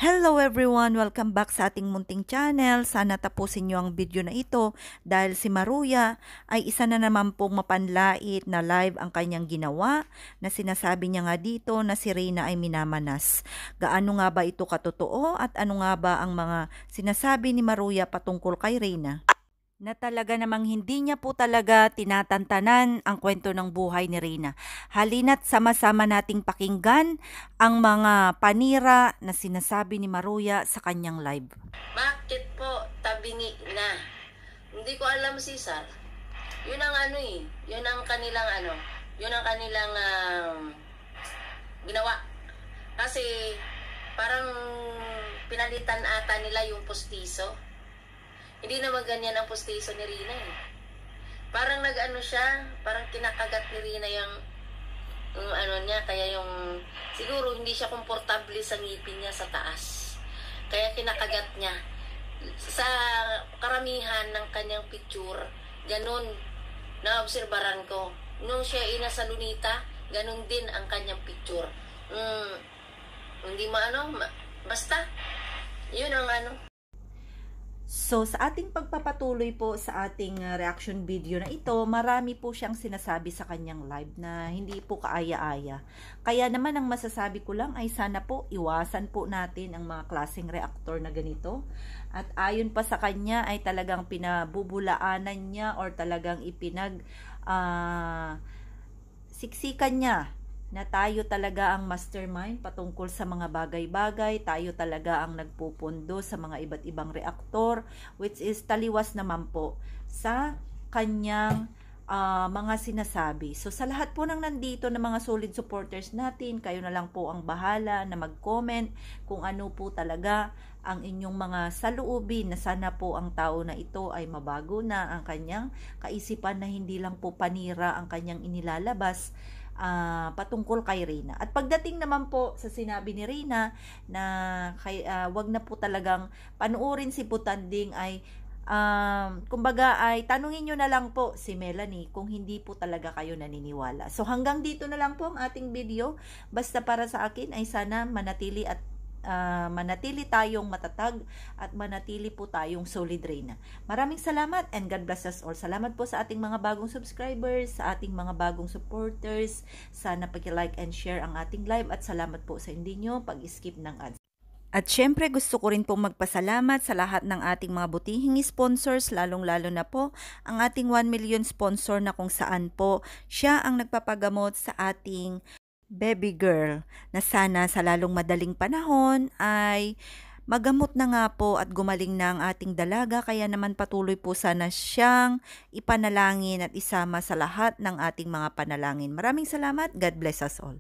Hello everyone! Welcome back sa ating munting channel. Sana tapusin nyo ang video na ito dahil si Maruya ay isa na naman pong mapanlait na live ang kanyang ginawa na sinasabi niya nga dito na si Reyna ay minamanas. Gaano nga ba ito katotoo at ano nga ba ang mga sinasabi ni Maruya patungkol kay Reyna? Na talaga namang hindi niya po talaga tinatantanan ang kwento ng buhay ni Reyna. Halina't sama-sama nating pakinggan ang mga panira na sinasabi ni Maruya sa kanyang live. Bakit po tabingi na? Hindi ko alam, Cesar. Yun ang yun ang kanilang yun ang kanilang ginawa. Kasi parang pinalitan ata nila yung postiso. Hindi naman ganyan ang postiso ni Reyna eh. Parang siya, parang kinakagat ni Reyna yung niya, kaya yung siguro hindi siya komportable sa ngipin niya sa taas. Kaya kinakagat niya. Sa karamihan ng kanyang picture, ganun naobserbaran ko. Nung siya nasa Lunita, ganun din ang kanyang picture. Hindi basta yun ang So, sa ating pagpapatuloy po sa ating reaction video na ito, marami po siyang sinasabi sa kanyang live na hindi po kaaya-aya. Kaya naman ang masasabi ko lang ay sana po iwasan po natin ang mga klaseng reactor na ganito. At ayon pa sa kanya ay talagang pinabubulaanan niya or talagang siksikan niya na tayo talaga ang mastermind patungkol sa mga bagay-bagay, tayo talaga ang nagpupundo sa mga iba't ibang reaktor, which is taliwas naman po sa kanyang mga sinasabi. So sa lahat po ng nandito na mga solid supporters natin, kayo na lang po ang bahala na mag-comment kung ano po talaga ang inyong mga saloobin, na sana po ang tao na ito ay mabago na ang kanyang kaisipan, na hindi lang po panira ang kanyang inilalabas patungkol kay Reyna. At pagdating naman po sa sinabi ni Reyna na wag na po talagang panuorin si Butanding, ay kumbaga ay tanungin nyo na lang po si Melanie kung hindi po talaga kayo naniniwala. So hanggang dito na lang po ang ating video. Basta para sa akin ay sana manatili tayong matatag at manatili po tayong solid, Reyna. Maraming salamat and God bless us all. Salamat po sa ating mga bagong subscribers, sa ating mga bagong supporters. Sana pag-like and share ang ating live, at salamat po sa hindi nyo pag-skip ng ads. At syempre gusto ko rin pong magpasalamat sa lahat ng ating mga butihing sponsors, lalong-lalo na po ang ating 1 million sponsor na kung saan po siya ang nagpapagamot sa ating baby girl, na sana sa lalong madaling panahon ay magamot na nga po at gumaling na ang ating dalaga. Kaya naman patuloy po sana siyang ipanalangin at isama sa lahat ng ating mga panalangin. Maraming salamat. God bless us all.